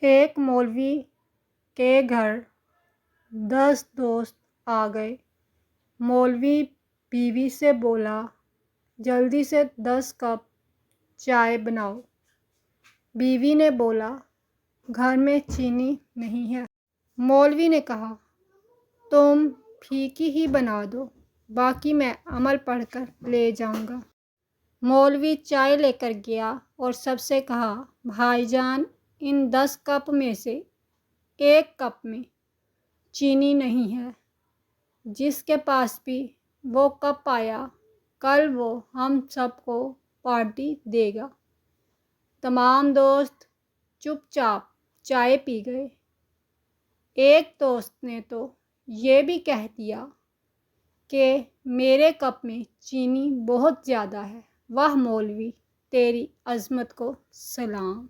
ایک مولوی کے گھر 10 دوست آ گئے۔ مولوی بیوی سے بولا، جلدی سے 10 کپ چائے بناؤ۔ بیوی نے بولا، گھر میں چینی نہیں ہے۔ مولوی نے کہا، تم پھیکی ہی بنا دو، باقی میں عمل پڑھ کر لے جاؤں گا۔ مولوی چائے لے کر گیا اور سب سے کہا، بھائی جان، ان 10 کپ میں سے 1 کپ میں چینی نہیں ہے۔ جس کے پاس بھی وہ کپ آیا، کل وہ ہم سب کو پارٹی دے گا۔ تمام دوست چپ چاپ چائے پی گئے۔ ایک دوست نے تو یہ بھی کہہ دیا کہ میرے کپ میں چینی بہت زیادہ ہے۔ واہ مولوی، تیری عظمت کو سلام۔